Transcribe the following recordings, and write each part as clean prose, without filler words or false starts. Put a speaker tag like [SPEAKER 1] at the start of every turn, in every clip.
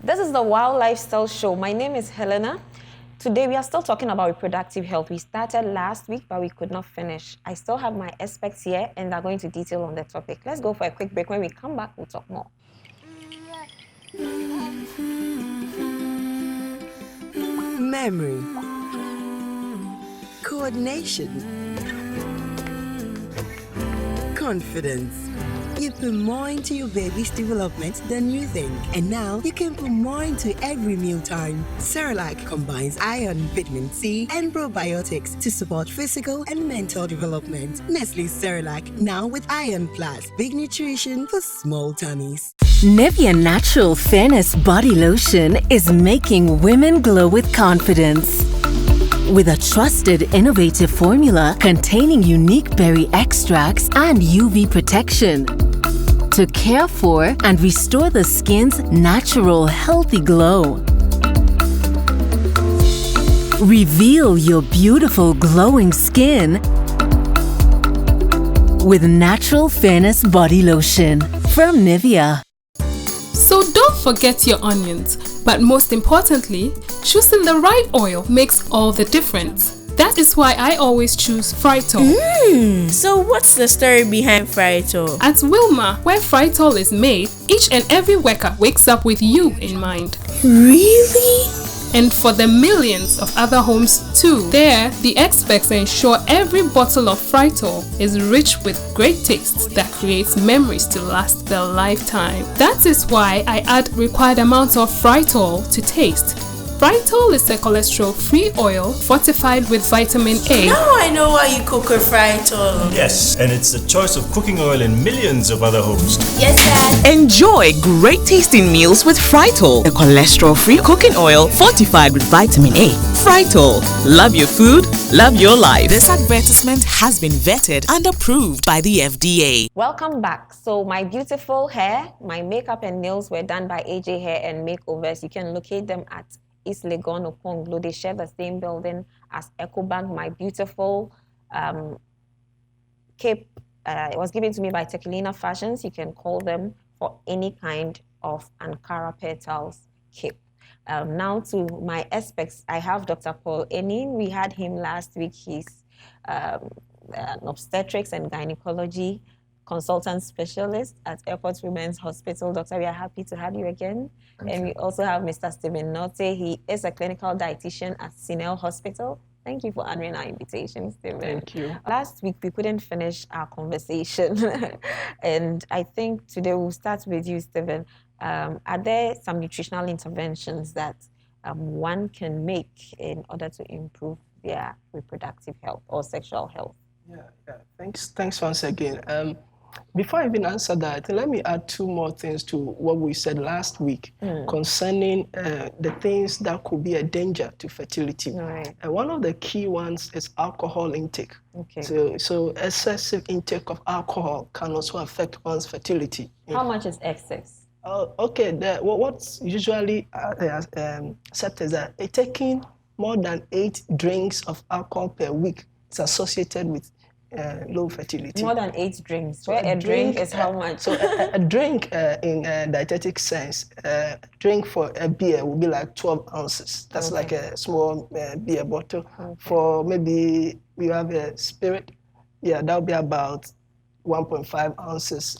[SPEAKER 1] This is the Wild Lifestyle Show. My name is Helena. Today we are still talking about reproductive health. We started last week, but we could not finish. I still have my experts here, and they're going to detail on the topic. Let's go for a quick break. When we come back, we'll talk more.
[SPEAKER 2] Memory, coordination, confidence. You put more into your baby's development than you think. And now you can put more into every mealtime. Cerelac combines iron, vitamin C, and probiotics to support physical and mental development. Nestle Cerelac, now with Iron Plus. Big nutrition for small tummies.
[SPEAKER 3] Nivea Natural Fairness Body Lotion is making women glow with confidence. With a trusted, innovative formula containing unique berry extracts and UV protection to care for and restore the skin's natural, healthy glow. Reveal your beautiful, glowing skin with Natural Fairness Body Lotion from Nivea.
[SPEAKER 4] So don't forget your onions, but most importantly, choosing the right oil makes all the difference. That is why I always choose Frytol.
[SPEAKER 5] So what's the story behind Frytol?
[SPEAKER 4] At Wilma, where Frytol is made, each and every worker wakes up with you in mind.
[SPEAKER 5] Really?
[SPEAKER 4] And for the millions of other homes too. There, the experts ensure every bottle of Frytol is rich with great taste that creates memories to last their lifetime. That is why I add required amounts of Frytol to taste. Frytol is a cholesterol-free oil fortified with vitamin A.
[SPEAKER 5] Now I know why you cook with Frytol.
[SPEAKER 6] Yes, and it's the choice of cooking oil in millions of other homes.
[SPEAKER 5] Yes, Dad.
[SPEAKER 7] Enjoy great tasting meals with Frytol, a cholesterol-free cooking oil fortified with vitamin A. Frytol, love your food, love your life. This advertisement has been vetted and approved by the FDA.
[SPEAKER 1] Welcome back. So my beautiful hair, my makeup and nails were done by AJ Hair and Makeovers. You can locate them at East Legon or Ponglo. They share the same building as EcoBank. My beautiful cape, it was given to me by Helena Fashions. You can call them for any kind of Ankara petals cape. Now to my aspects, I have Dr. Paul Enin. We had him last week. He's an obstetrics and gynecology consultant specialist at Airport Women's Hospital. Doctor, we are happy to have you again. And we also have Mr. Stephen Note. He is a clinical dietitian at Sinel Hospital. Thank you for honoring our invitation, Stephen.
[SPEAKER 8] Thank you.
[SPEAKER 1] Last week, we couldn't finish our conversation. And I think today we'll start with you, Stephen. Are there some nutritional interventions that one can make in order to improve their reproductive health or sexual health?
[SPEAKER 8] Yeah. Thanks once again. Before I even answer that, let me add two more things to what we said last week concerning the things that could be a danger to fertility.
[SPEAKER 1] Right.
[SPEAKER 8] And one of the key ones is alcohol intake.
[SPEAKER 1] Okay.
[SPEAKER 8] So excessive intake of alcohol can also affect one's fertility.
[SPEAKER 1] How much is excess?
[SPEAKER 8] Okay. What's usually accepted is that taking more than 8 drinks of alcohol per week is associated with low fertility.
[SPEAKER 1] More than 8 drinks. So a drink is how much?
[SPEAKER 8] So a drink in a dietetic sense, drink for a beer will be like 12 ounces. That's like a small beer bottle. For maybe you have a spirit, that will be about 1.5 ounces.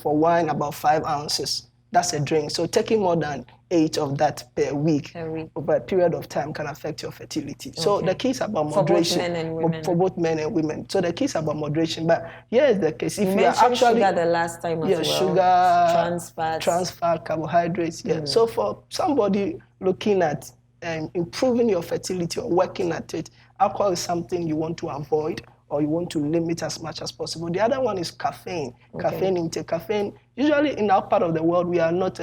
[SPEAKER 8] For wine, about 5 ounces. That's a drink. So taking more than 8 of that per week over a period of time can affect your fertility. So the key is about moderation.
[SPEAKER 1] For both men and women.
[SPEAKER 8] For both men and women. So the key is about moderation. But here is the case. If
[SPEAKER 1] you
[SPEAKER 8] are
[SPEAKER 1] actually sugar
[SPEAKER 8] the
[SPEAKER 1] last time as well.
[SPEAKER 8] Sugar, trans fat, carbohydrates. So for somebody looking at improving your fertility or working at it, alcohol is something you want to avoid or you want to limit as much as possible. The other one is caffeine. Caffeine intake. Caffeine, usually in our part of the world, we are not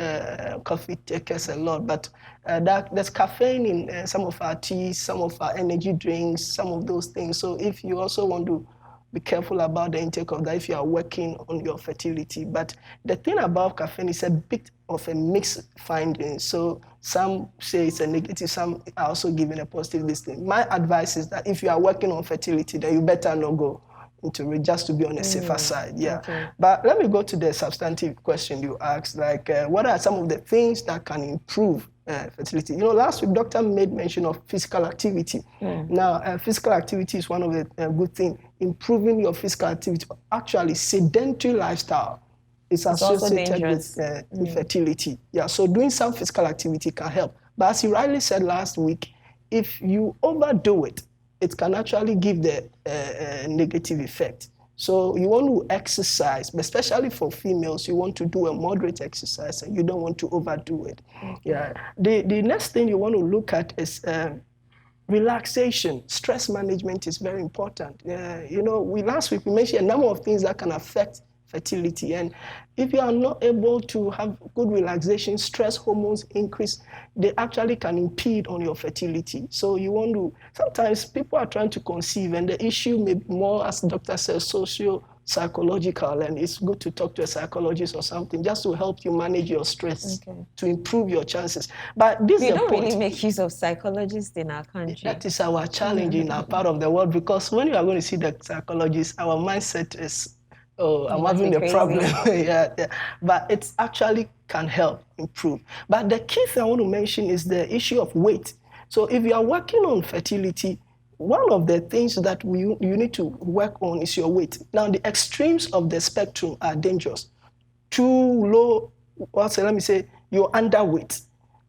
[SPEAKER 8] coffee takers a lot, but there's caffeine in some of our teas, some of our energy drinks, some of those things. So if you also want to be careful about the intake of that if you are working on your fertility. But the thing about caffeine is a bit of a mixed finding. So some say it's a negative, some are also giving a positive listing. My advice is that if you are working on fertility, then you better not go. into it just to be on a safer side. Yeah. Okay. But let me go to the substantive question you asked, like what are some of the things that can improve fertility? You know, last week, doctor made mention of physical activity. Now, physical activity is one of the good things. Improving your physical activity, actually sedentary lifestyle is associated with infertility. Yeah, so doing some physical activity can help. But as you rightly said last week, if you overdo it, it can actually give the negative effect. So you want to exercise, but especially for females, you want to do a moderate exercise and you don't want to overdo it. Yeah. The next thing you want to look at is relaxation. Stress management is very important. You know, last week we mentioned a number of things that can affect fertility, and if you are not able to have good relaxation, stress hormones increase, they actually can impede on your fertility. So you want to, sometimes people are trying to conceive and the issue may be more, as the doctor says, socio-psychological, and it's good to talk to a psychologist or something just to help you manage your stress, to improve your chances. But this
[SPEAKER 1] we don't really make use of psychologists in our country.
[SPEAKER 8] That is our challenge in our part of the world, because when you are going to see the psychologist, our mindset is, oh, I'm having a problem. yeah. But it actually can help improve. But the key thing I want to mention is the issue of weight. So if you are working on fertility, one of the things that you need to work on is your weight. Now, the extremes of the spectrum are dangerous. Too low, let me say, you're underweight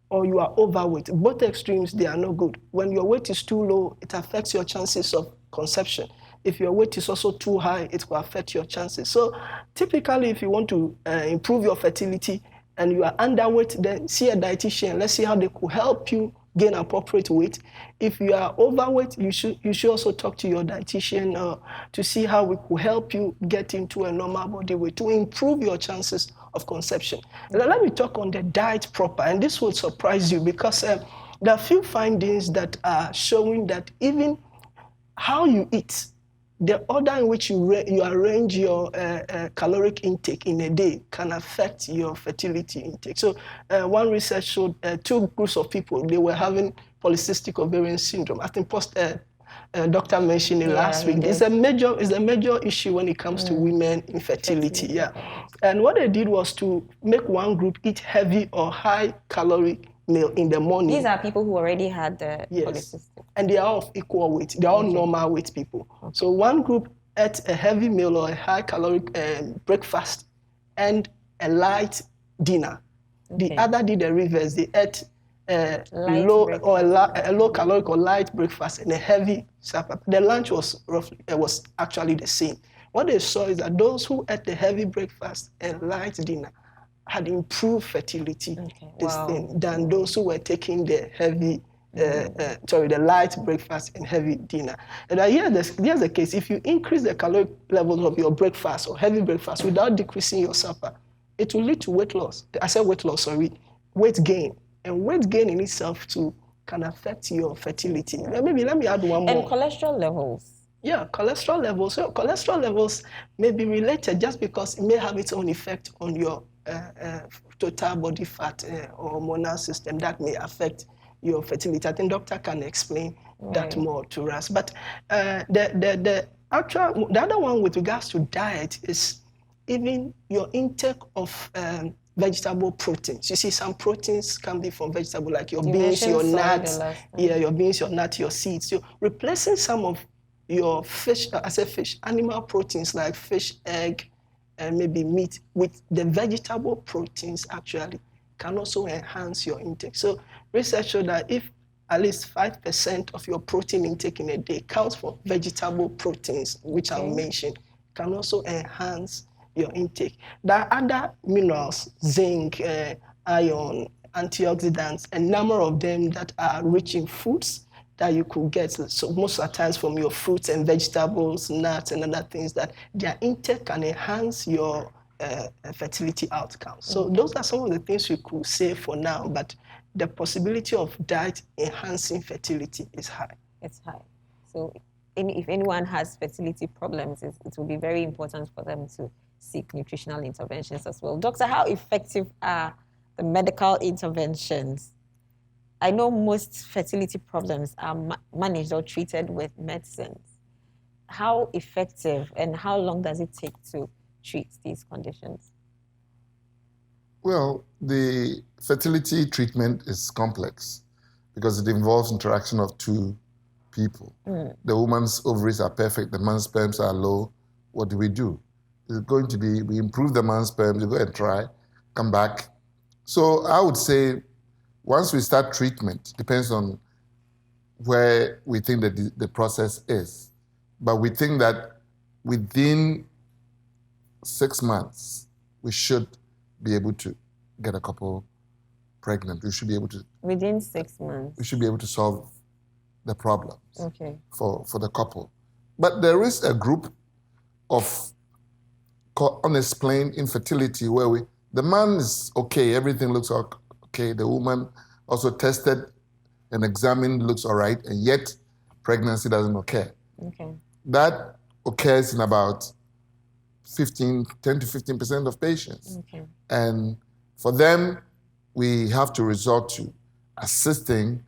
[SPEAKER 8] or you are overweight. Both extremes, they are no good. When your weight is too low, it affects your chances of conception. If your weight is also too high, it will affect your chances. So typically, if you want to improve your fertility and you are underweight, then see a dietitian. Let's see how they could help you gain appropriate weight. If you are overweight, you should also talk to your dietitian to see how we could help you get into a normal body weight to improve your chances of conception. Now, let me talk on the diet proper, and this will surprise you because there are a few findings that are showing that even how you eat, the order in which you arrange your caloric intake in a day can affect your fertility intake. So one research showed two groups of people, they were having polycystic ovarian syndrome. I think doctor mentioned it last week. It's a major issue when it comes to women infertility. Yeah. And what they did was to make one group eat heavy or high caloric meal in the morning.
[SPEAKER 1] These are people who already had the polycystic.
[SPEAKER 8] And they are of equal weight. They are all normal weight people. So one group ate a heavy meal or a high caloric breakfast and a light dinner. The other did the reverse. They ate a low caloric or light breakfast and a heavy supper. The lunch was actually the same. What they saw is that those who ate the heavy breakfast and light dinner had improved fertility than those who were taking the heavy, the light breakfast and heavy dinner. And here's the case. If you increase the caloric levels of your breakfast or heavy breakfast without decreasing your supper, it will lead to weight loss. I said weight loss, weight gain. And weight gain in itself too can affect your fertility. Maybe let me add one more.
[SPEAKER 1] And cholesterol levels.
[SPEAKER 8] Yeah, cholesterol levels. So cholesterol levels may be related just because it may have its own effect on your total body fat or hormonal system that may affect your fertility. I think doctor can explain that more to us. But the other one with regards to diet is even your intake of vegetable proteins. You see, some proteins can be from vegetable, like your beans, your nuts. Yeah, your beans, your nuts, your seeds. So replacing some of your animal proteins like fish, egg, and maybe meat with the vegetable proteins actually can also enhance your intake. So research showed that if at least 5% of your protein intake in a day counts for vegetable proteins, which I mentioned, can also enhance your intake. There are other minerals, zinc, iron, antioxidants, a number of them that are rich in foods that you could get. So most of the times from your fruits and vegetables, nuts, and other things that their intake can enhance your fertility outcomes. So those are some of the things we could say for now, but the possibility of diet enhancing fertility is high.
[SPEAKER 1] It's high. So if anyone has fertility problems, it will be very important for them to seek nutritional interventions as well. Doctor, how effective are the medical interventions? I know most fertility problems are managed or treated with medicines. how effective and how long does it take to treat these conditions?
[SPEAKER 9] Well, the fertility treatment is complex because it involves interaction of two people. The woman's ovaries are perfect, the man's sperms are low. What do? It's going to be, we improve the man's sperms, we go and try, come back. So I would say once we start treatment, depends on where we think that the process is. But we think that within 6 months, we should be able to get a couple pregnant. We should be able to.
[SPEAKER 1] Within 6 months?
[SPEAKER 9] We should be able to solve the problems for the couple. But there is a group of unexplained infertility where the man is okay, everything looks okay, the woman also tested and examined, looks all right, and yet pregnancy doesn't occur. That occurs in about 10 to 15% of patients. And for them, we have to resort to assisting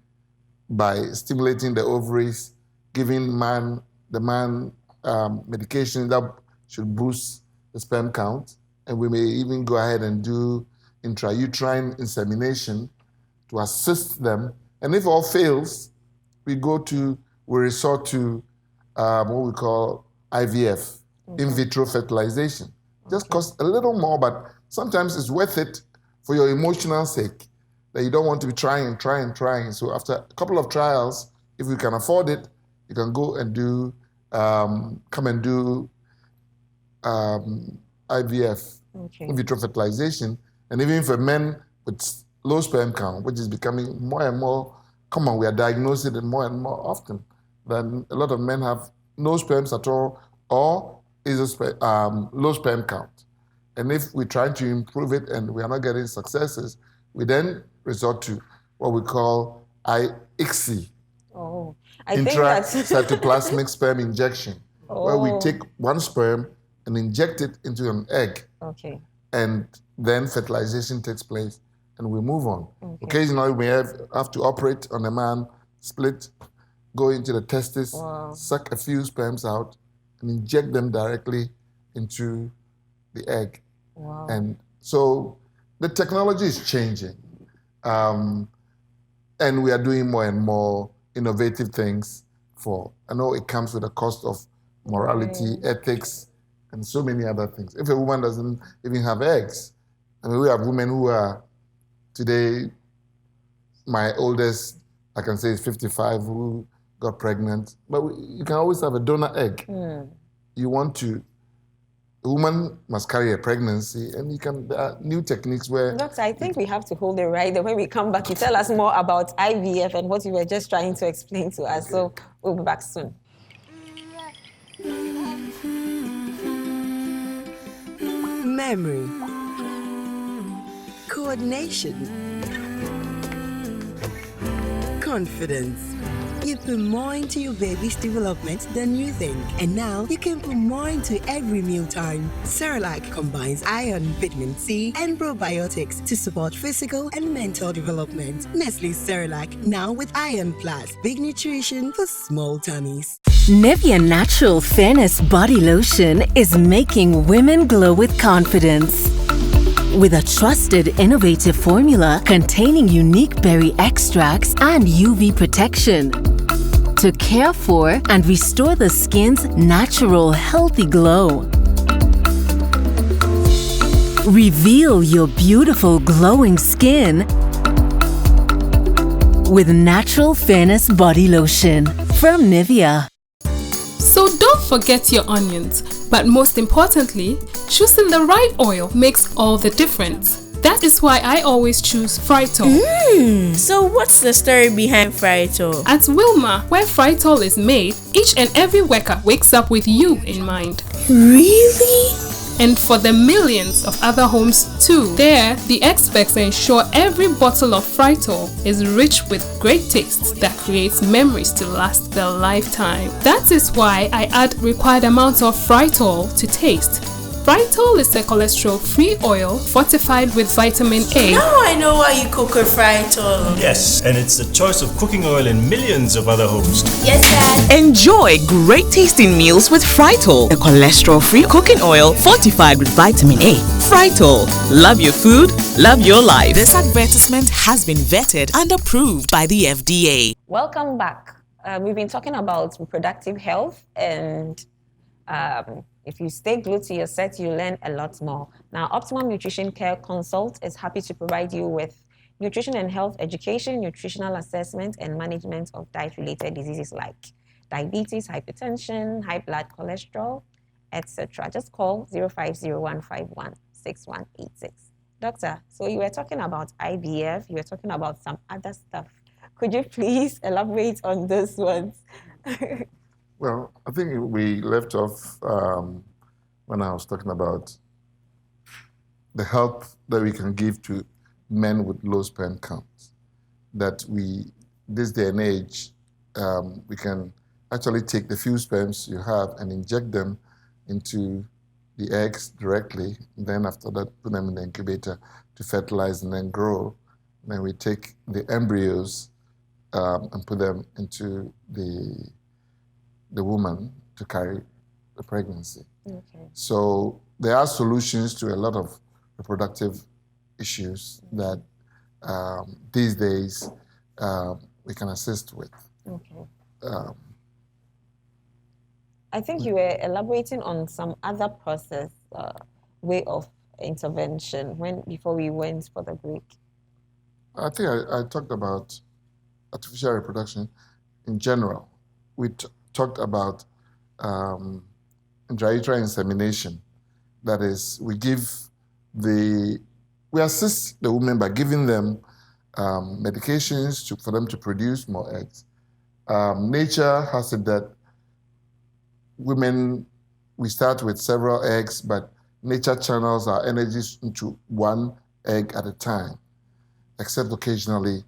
[SPEAKER 9] by stimulating the ovaries, giving the man medication that should boost the sperm count. And we may even go ahead and do intrauterine insemination to assist them. And if all fails, we resort to what we call IVF, in vitro fertilization. Just costs a little more, but sometimes it's worth it for your emotional sake, that you don't want to be trying. So after a couple of trials, if you can afford it, you can go and come and do IVF, in vitro fertilization. And even for men with low sperm count, which is becoming more and more common, we are diagnosing it more and more often. Then a lot of men have no sperms at all, or low sperm count. And if we try to improve it and we are not getting successes, we then resort to what we call ICSI, intracytoplasmic sperm injection, where we take one sperm and inject it into an egg. And then fertilization takes place and we move on. Occasionally we have to operate on a man, split, go into the testis, suck a few sperms out, and inject them directly into the egg. And so the technology is changing. And we are doing more and more innovative things I know it comes with a cost of morality, ethics, and so many other things. If a woman doesn't even have eggs, I mean, we have women who are today, my oldest, I can say, is 55, who got pregnant. But you can always have a donor egg. A woman must carry a pregnancy, and there are new techniques where...
[SPEAKER 1] Doctor, I think we have to hold it right. When we come back, you tell us more about IVF and what you were just trying to explain to us. So we'll be back soon.
[SPEAKER 2] Memory, coordination, confidence. You put more into your baby's development than you think. And now you can put more into every mealtime. Cerelac combines iron, vitamin C, and probiotics to support physical and mental development. Nestle's Cerelac, now with Iron Plus. Big nutrition for small tummies.
[SPEAKER 3] Nivea Natural Fairness Body Lotion is making women glow with confidence. With a trusted, innovative formula containing unique berry extracts and UV protection to care for and restore the skin's natural, healthy glow. Reveal your beautiful, glowing skin with Natural Fairness Body Lotion from Nivea.
[SPEAKER 4] So don't forget your onions, but most importantly, choosing the right oil makes all the difference. That is why I always choose Frytol.
[SPEAKER 5] So what's the story behind Frytol?
[SPEAKER 4] At Wilma, where Frytol is made, each and every worker wakes up with you in mind.
[SPEAKER 5] Really?
[SPEAKER 4] And for the millions of other homes too. There, the experts ensure every bottle of Frytol is rich with great tastes that creates memories to last their lifetime. That is why I add required amounts of Frytol to taste. Fritol is a cholesterol-free oil fortified with vitamin A.
[SPEAKER 5] Now I know why you cook with Fritol.
[SPEAKER 6] Yes, and it's the choice of cooking oil in millions of other homes.
[SPEAKER 5] Yes, Dad.
[SPEAKER 7] Enjoy great tasting meals with Fritol, a cholesterol-free cooking oil fortified with vitamin A. Fritol, love your food, love your life. This advertisement has been vetted and approved by the FDA.
[SPEAKER 1] Welcome back. We've been talking about reproductive health, and if you stay glued to your set, you learn a lot more. Now, Optimum Nutrition Care Consult is happy to provide you with nutrition and health education, nutritional assessment, and management of diet-related diseases like diabetes, hypertension, high blood cholesterol, etc. Just call 050-151-6186. Doctor, so you were talking about IVF, you were talking about some other stuff. Could you please elaborate on those ones?
[SPEAKER 9] Well, I think we left off when I was talking about the help that we can give to men with low sperm counts. That this day and age, we can actually take the few sperms you have and inject them into the eggs directly. Then after that, put them in the incubator to fertilize and then grow. Then we take the embryos and put them into the woman to carry the pregnancy.
[SPEAKER 1] Okay.
[SPEAKER 9] So there are solutions to a lot of reproductive issues that these days we can assist with.
[SPEAKER 1] Okay. I think you were elaborating on some other process, way of intervention before we went for the break.
[SPEAKER 9] I think I talked about artificial reproduction in general. We talked about intrauterine insemination. That is, we assist the women by giving them medications for them to produce more eggs. Nature has it that women, we start with several eggs, but nature channels our energies into one egg at a time, except occasionally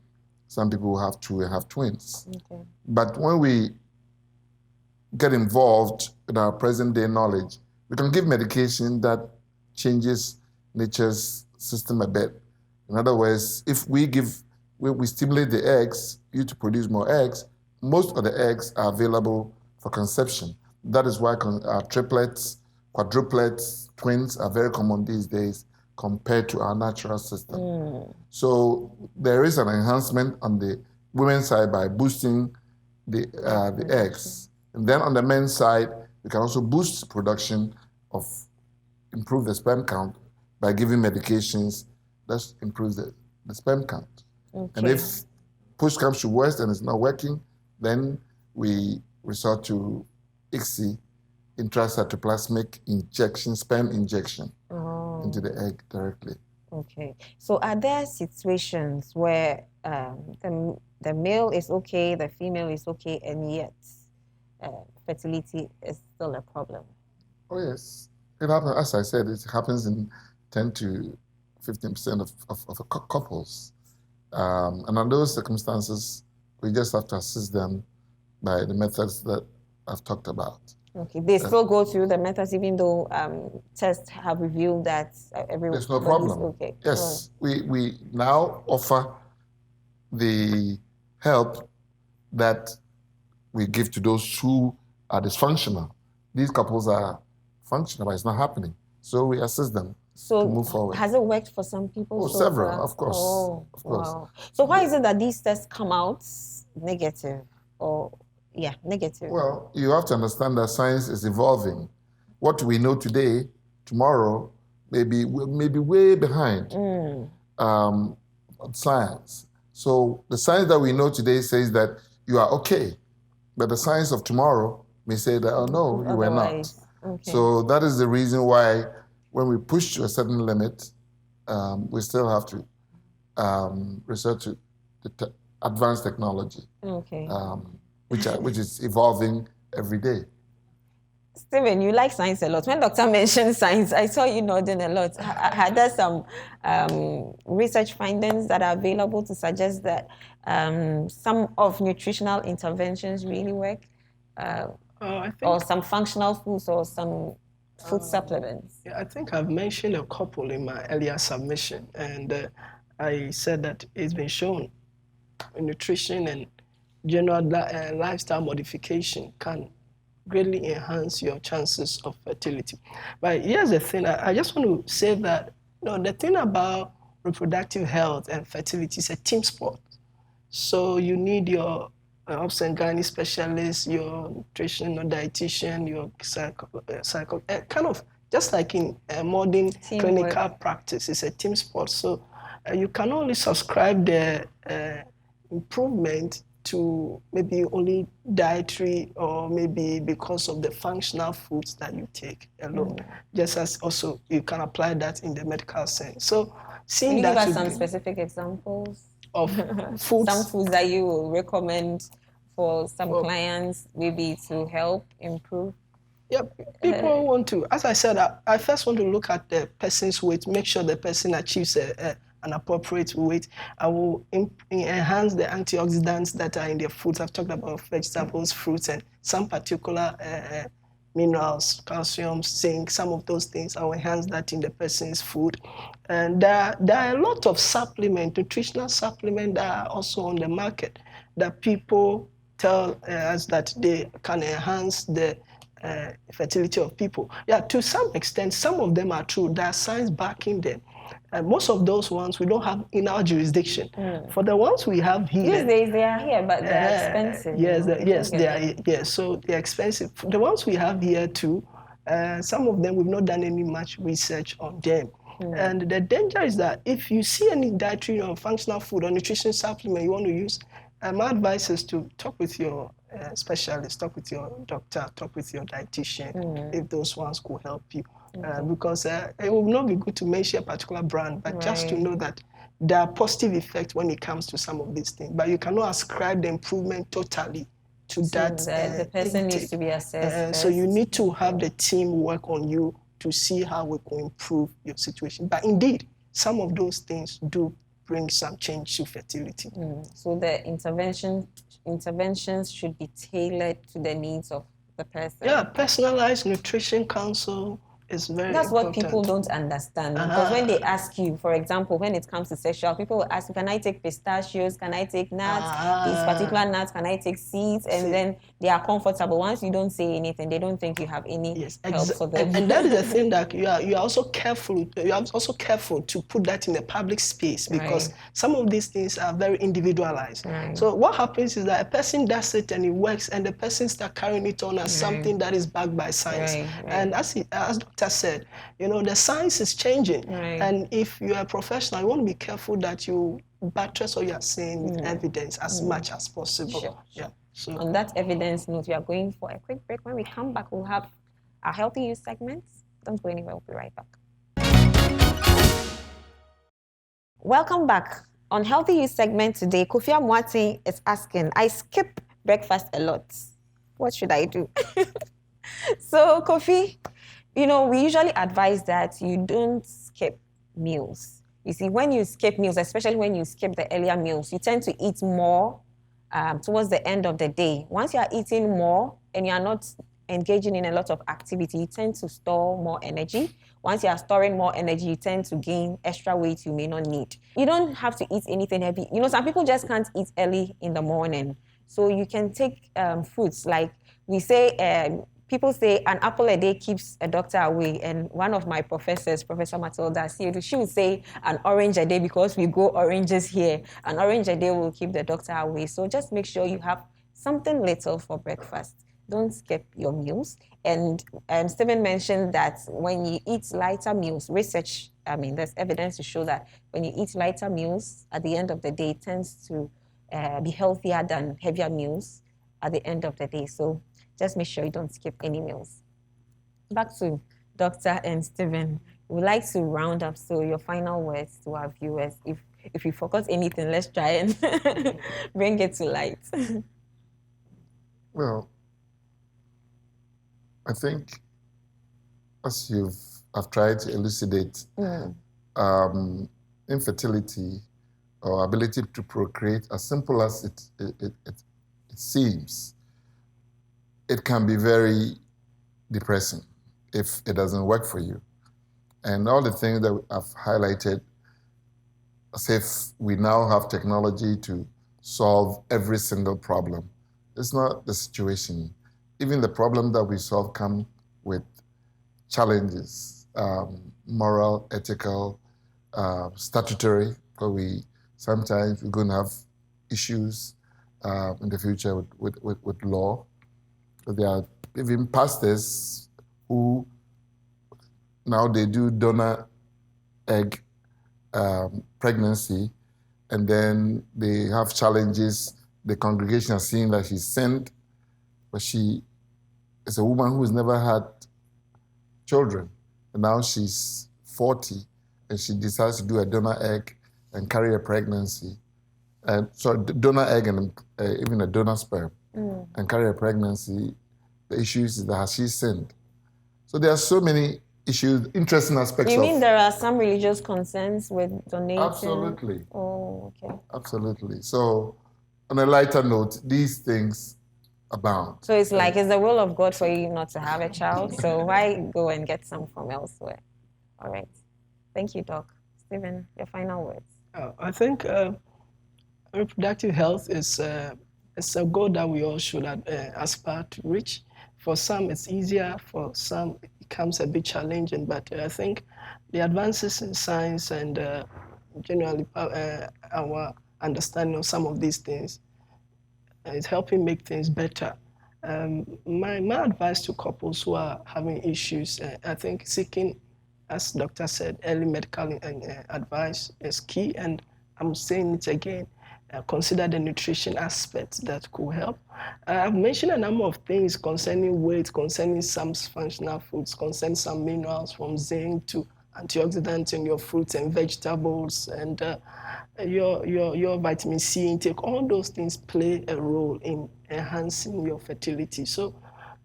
[SPEAKER 9] some people will have two and have twins.
[SPEAKER 1] Okay.
[SPEAKER 9] But when we get involved in our present day knowledge, we can give medication that changes nature's system a bit. In other words, if we stimulate the eggs, you to produce more eggs, most of the eggs are available for conception. That is why triplets, quadruplets, twins are very common these days compared to our natural system. So there is an enhancement on the women's side by boosting the eggs. And then on the men's side, we can also boost production improve the sperm count by giving medications that improves the sperm count.
[SPEAKER 1] Okay.
[SPEAKER 9] And if push comes to worst and it's not working, then we resort to ICSI, intracytoplasmic injection, sperm injection into the egg directly.
[SPEAKER 1] Okay. So are there situations where the male is okay, the female is okay, and yet fertility is still a problem?
[SPEAKER 9] Oh, yes. It happens, as I said, it happens in 10 to 15% of couples. And under those circumstances, we just have to assist them by the methods that I've talked about.
[SPEAKER 1] Okay, they still go through the methods even though tests have revealed that everyone
[SPEAKER 9] there's no problem.
[SPEAKER 1] Okay.
[SPEAKER 9] Yes, we now offer the help that we give to those who are dysfunctional. These couples are functional, but it's not happening. So we assist them to move forward.
[SPEAKER 1] Has it worked for some people?
[SPEAKER 9] Oh, several, of course.
[SPEAKER 1] Oh,
[SPEAKER 9] of course.
[SPEAKER 1] Wow. So why is it that these tests come out negative? Negative.
[SPEAKER 9] Well, you have to understand that science is evolving. What we know today, tomorrow, maybe way behind science. So the science that we know today says that you are okay, but the science of tomorrow may say that, oh no, you were not.
[SPEAKER 1] Okay.
[SPEAKER 9] So that is the reason why when we push to a certain limit, we still have to resort to advanced technology.
[SPEAKER 1] Okay.
[SPEAKER 9] Which is evolving every day.
[SPEAKER 1] Stephen, you like science a lot. When Doctor mentioned science, I saw you nodding a lot. Are there some research findings that are available to suggest that some of nutritional interventions really work?
[SPEAKER 8] I think,
[SPEAKER 1] or some functional foods or some food supplements?
[SPEAKER 8] Yeah, I think I've mentioned a couple in my earlier submission, and I said that it's been shown nutrition and general lifestyle modification can greatly enhance your chances of fertility. But here's the thing, I just want to say that the thing about reproductive health and fertility is a team sport. So you need your obs and gynae specialist, your nutrition or dietitian, your kind of just like in modern clinical practice, it's a team sport. So you can only subscribe the improvement to maybe only dietary or maybe because of the functional foods that you take alone. Just as also you can apply that in the medical sense. So seeing
[SPEAKER 1] Can you
[SPEAKER 8] that
[SPEAKER 1] give us some specific examples
[SPEAKER 8] of foods?
[SPEAKER 1] Some foods that you will recommend for some clients maybe to help improve?
[SPEAKER 8] Yeah, people want to, as I said, I first want to look at the person's weight, make sure the person achieves an appropriate weight. I will enhance the antioxidants that are in their foods. I've talked about vegetables, fruits, and some particular minerals, calcium, zinc, some of those things. I will enhance that in the person's food. And there are a lot of nutritional supplements that are also on the market that people tell us that they can enhance the fertility of people. Yeah, to some extent, some of them are true. There are science backing them. And most of those ones we don't have in our jurisdiction. For the ones we have here,
[SPEAKER 1] these days they are here, but they're expensive.
[SPEAKER 8] Yes, they are. Yes, so they're expensive. For the ones we have here too, some of them we've not done any much research on them. And the danger is that if you see any dietary or functional food or nutrition supplement you want to use, my advice is to talk with your specialist, talk with your doctor, talk with your dietitian, if those ones could help you. Because it will not be good to mention a particular brand, but just to know that there are positive effects when it comes to some of these things. But you cannot ascribe the improvement totally to that.
[SPEAKER 1] The person needs to be assessed.
[SPEAKER 8] So you need to have the team work on you to see how we can improve your situation. But indeed, some of those things do bring some change to fertility.
[SPEAKER 1] So the interventions should be tailored to the needs of the person.
[SPEAKER 8] Yeah, personalized nutrition counsel is very
[SPEAKER 1] That's
[SPEAKER 8] important.
[SPEAKER 1] what people don't understand. Because when they ask you, for example, when it comes to sexual, people will ask, can I take pistachios? Can I take nuts? These particular nuts, can I take seeds? And then they are comfortable. Once you don't say anything, they don't think you have any help for them.
[SPEAKER 8] And that is the thing that you are also careful. You are also careful to put that in a public space because some of these things are very individualized. So what happens is that a person does it and it works, and the person starts carrying it on as something that is backed by science. And as Dr. said, the science is changing. And if you're a professional, you want to be careful that you buttress what you're saying with evidence as much as possible.
[SPEAKER 1] Sure.
[SPEAKER 8] Yeah. So
[SPEAKER 1] on that evidence note, we are going for a quick break. When we come back, we'll have our Healthy You segments. Don't go anywhere, we'll be right back. Welcome back. On Healthy You segment today, Kofi Amwati is asking, I skip breakfast a lot. What should I do? So, Kofi, we usually advise that you don't skip meals. You see, when you skip meals, especially when you skip the earlier meals, you tend to eat more towards the end of the day. Once you are eating more and you are not engaging in a lot of activity, you tend to store more energy. Once you are storing more energy, you tend to gain extra weight you may not need. You don't have to eat anything heavy. Some people just can't eat early in the morning. So you can take fruits. Like we say, people say an apple a day keeps a doctor away. And one of my professors, Professor Matilda, she would say an orange a day because we grow oranges here. An orange a day will keep the doctor away. So just make sure you have something little for breakfast. Don't skip your meals. And Stephen mentioned that when you eat lighter meals, there's evidence to show that when you eat lighter meals at the end of the day, it tends to be healthier than heavier meals at the end of the day. So just make sure you don't skip any meals. Back to Dr. and Stephen. We'd like to round up. So your final words to our viewers. If you forgot anything, let's try and bring it to light.
[SPEAKER 9] Well, I think as I've tried to elucidate, infertility or ability to procreate, as simple as it seems, it can be very depressing. if it doesn't work for you. And all the things that I've highlighted, as if we now have technology to solve every single problem. It's not the situation. Even the problem that we solve come with challenges, moral, ethical, statutory, because sometimes we're going to have issues in the future with law. But there are even pastors who now they do donor egg pregnancy, and then they have challenges. The congregation are seeing that she's sinned, but she is a woman who's never had children, and now she's 40, and she decides to do a donor egg and carry a pregnancy. Donor egg and even a donor sperm, and carry a pregnancy. The issue is that has she sinned? So there are so many issues, interesting aspects.
[SPEAKER 1] You mean there are some religious concerns with donating?
[SPEAKER 9] Absolutely.
[SPEAKER 1] Oh, okay.
[SPEAKER 9] Absolutely. So, on a lighter note, these things abound.
[SPEAKER 1] So it's like it's the will of God for you not to have a child. So why go and get some from elsewhere? All right. Thank you, Doc. Stephen, your final words.
[SPEAKER 8] I think reproductive health is a goal that we all should aspire to reach. For some, it's easier. For some, it becomes a bit challenging. But I think the advances in science and generally our understanding of some of these things is helping make things better. My advice to couples who are having issues, I think seeking, as Doctor said, early medical advice is key. And I'm saying it again, consider the nutrition aspects that could help. I've mentioned a number of things concerning weight, concerning some functional foods, concerning some minerals from zinc to antioxidants in your fruits and vegetables, and your vitamin C intake. All those things play a role in enhancing your fertility. So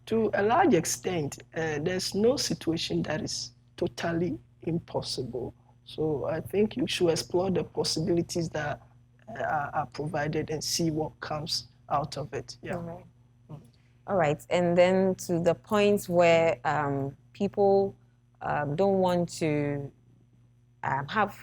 [SPEAKER 8] to a large extent, there's no situation that is totally impossible. So I think you should explore the possibilities that are provided and see what comes out of it. Yeah.
[SPEAKER 1] All right. And then to the point where people don't want to have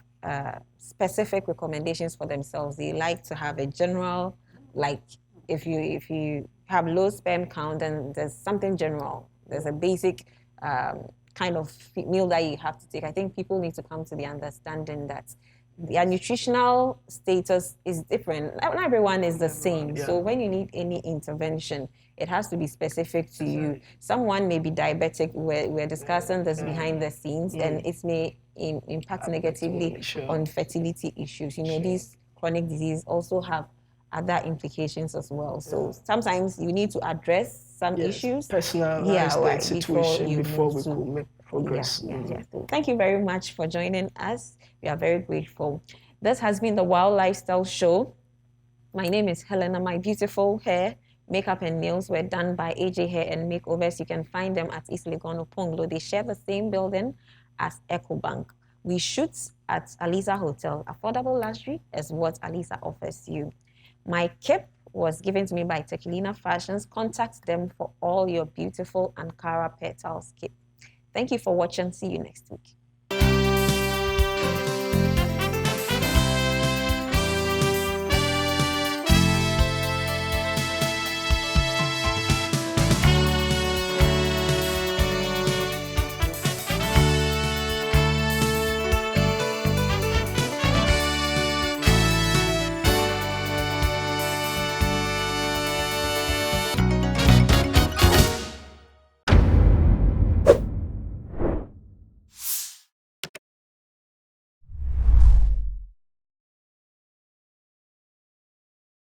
[SPEAKER 1] specific recommendations for themselves. They like to have a general, like if you have low sperm count, then there's something general. There's a basic kind of meal that you have to take. I think people need to come to the understanding that their nutritional status is different. Not everyone is the same. Yeah. So when you need any intervention, it has to be specific to you. Someone may be diabetic. We're discussing this behind the scenes, and it may impact negatively on fertility issues. You know, these chronic diseases also have other implications as well. So sometimes you need to address some issues.
[SPEAKER 8] Personalize the situation before we could make progress.
[SPEAKER 1] So thank you very much for joining us. We are very grateful. This has been the Wild Lifestyle Show. My name is Helena. My beautiful hair, makeup and nails were done by AJ Hair and Makeovers. You can find them at East Legon Ponglo. They share the same building as EcoBank. We shoot at Aliza Hotel. Affordable luxury is what Aliza offers you. My cape was given to me by Helena Fashions. Contact them for all your beautiful Ankara petals cape. Thank you for watching. See you next week.